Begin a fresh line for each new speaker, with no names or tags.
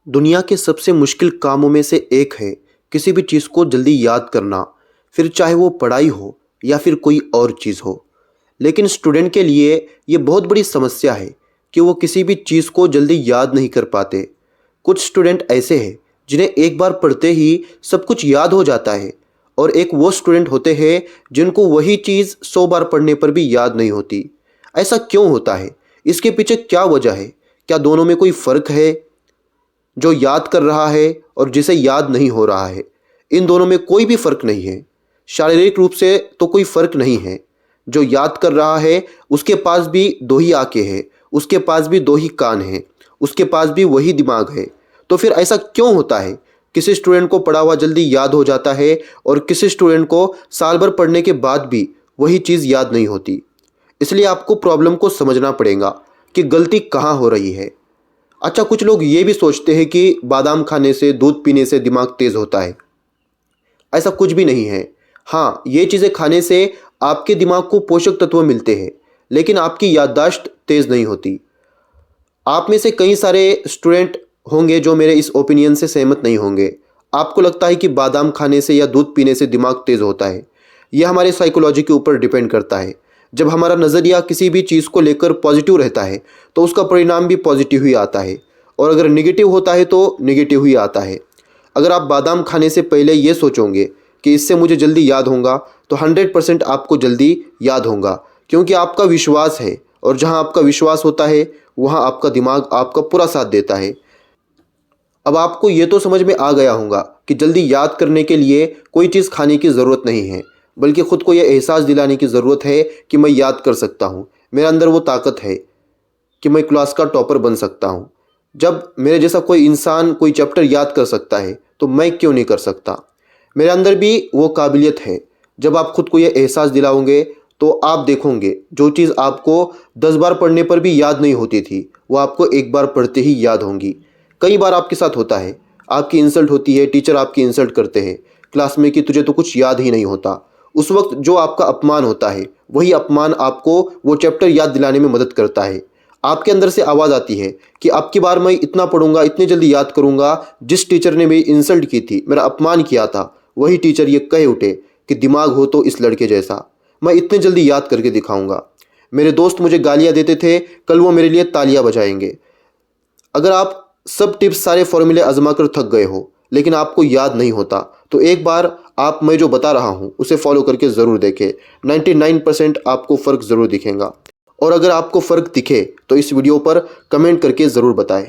दुनिया के सबसे मुश्किल कामों में से एक है किसी भी चीज़ को जल्दी याद करना, फिर चाहे वो पढ़ाई हो या फिर कोई और चीज़ हो। लेकिन स्टूडेंट के लिए ये बहुत बड़ी समस्या है कि वो किसी भी चीज़ को जल्दी याद नहीं कर पाते। कुछ स्टूडेंट ऐसे हैं जिन्हें एक बार पढ़ते ही सब कुछ याद हो जाता है, और एक वो स्टूडेंट होते हैं जिनको वही चीज़ 100 बार पढ़ने पर भी याद नहीं होती। ऐसा क्यों होता है? इसके पीछे क्या वजह है? क्या दोनों में कोई फ़र्क है? जो याद कर रहा है और जिसे याद नहीं हो रहा है, इन दोनों में कोई भी फ़र्क नहीं है। शारीरिक रूप से तो कोई फ़र्क नहीं है। जो याद कर रहा है उसके पास भी दो ही आंखें हैं, उसके पास भी दो ही कान हैं, उसके पास भी वही दिमाग है। तो फिर ऐसा क्यों होता है? किसी स्टूडेंट को पढ़ा हुआ जल्दी याद हो जाता है और किसी स्टूडेंट को साल भर पढ़ने के बाद भी वही चीज़ याद नहीं होती। इसलिए आपको प्रॉब्लम को समझना पड़ेगा कि गलती कहाँ हो रही है। अच्छा, कुछ लोग ये भी सोचते हैं कि बादाम खाने से, दूध पीने से दिमाग तेज़ होता है। ऐसा कुछ भी नहीं है। हाँ, ये चीज़ें खाने से आपके दिमाग को पोषक तत्व मिलते हैं, लेकिन आपकी याददाश्त तेज़ नहीं होती। आप में से कई सारे स्टूडेंट होंगे जो मेरे इस ओपिनियन से सहमत नहीं होंगे। आपको लगता है कि बादाम खाने से या दूध पीने से दिमाग तेज़ होता है। यह हमारे साइकोलॉजी के ऊपर डिपेंड करता है। जब हमारा नज़रिया किसी भी चीज़ को लेकर पॉजिटिव रहता है तो उसका परिणाम भी पॉजिटिव ही आता है, और अगर नेगेटिव होता है तो नेगेटिव ही आता है। अगर आप बादाम खाने से पहले ये सोचोगे कि इससे मुझे जल्दी याद होगा, तो 100% आपको जल्दी याद होगा, क्योंकि आपका विश्वास है, और जहाँ आपका विश्वास होता है वहाँ आपका दिमाग आपका पूरा साथ देता है। अब आपको ये तो समझ में आ गया होगा कि जल्दी याद करने के लिए कोई चीज़ खाने की ज़रूरत नहीं है, बल्कि ख़ुद को ये एहसास दिलाने की ज़रूरत है कि मैं याद कर सकता हूँ। मेरे अंदर वो ताकत है कि मैं क्लास का टॉपर बन सकता हूँ। जब मेरे जैसा कोई इंसान कोई चैप्टर याद कर सकता है तो मैं क्यों नहीं कर सकता? मेरे अंदर भी वो काबिलियत है। जब आप खुद को ये एहसास दिलाओगे तो आप देखोगे जो चीज़ आपको 10 बार पढ़ने पर भी याद नहीं होती थी, वो आपको एक बार पढ़ते ही याद होंगी। कई बार आपके साथ होता है, आपकी इंसल्ट होती है, टीचर आपकी इंसल्ट करते हैं क्लास में कि तुझे तो कुछ याद ही नहीं होता। उस वक्त जो आपका अपमान होता है, वही अपमान आपको वो चैप्टर याद दिलाने में मदद करता है। आपके अंदर से आवाज़ आती है कि अब की बार मैं इतना पढ़ूंगा, इतनी जल्दी याद करूंगा। जिस टीचर ने मेरी इंसल्ट की थी, मेरा अपमान किया था, वही टीचर ये कहे उठे कि दिमाग हो तो इस लड़के जैसा, मैं इतने जल्दी याद करके दिखाऊंगा। मेरे दोस्त मुझे गालियां देते थे, कल वो मेरे लिए तालियां बजाएंगे। अगर आप सब टिप्स, सारे फॉर्मूले आजमा कर थक गए हो लेकिन आपको याद नहीं होता, तो एक बार आप मैं जो बता रहा हूँ उसे फॉलो करके ज़रूर देखें। 99% आपको फ़र्क ज़रूर दिखेगा। और अगर आपको फ़र्क दिखे तो इस वीडियो पर कमेंट करके ज़रूर बताएं।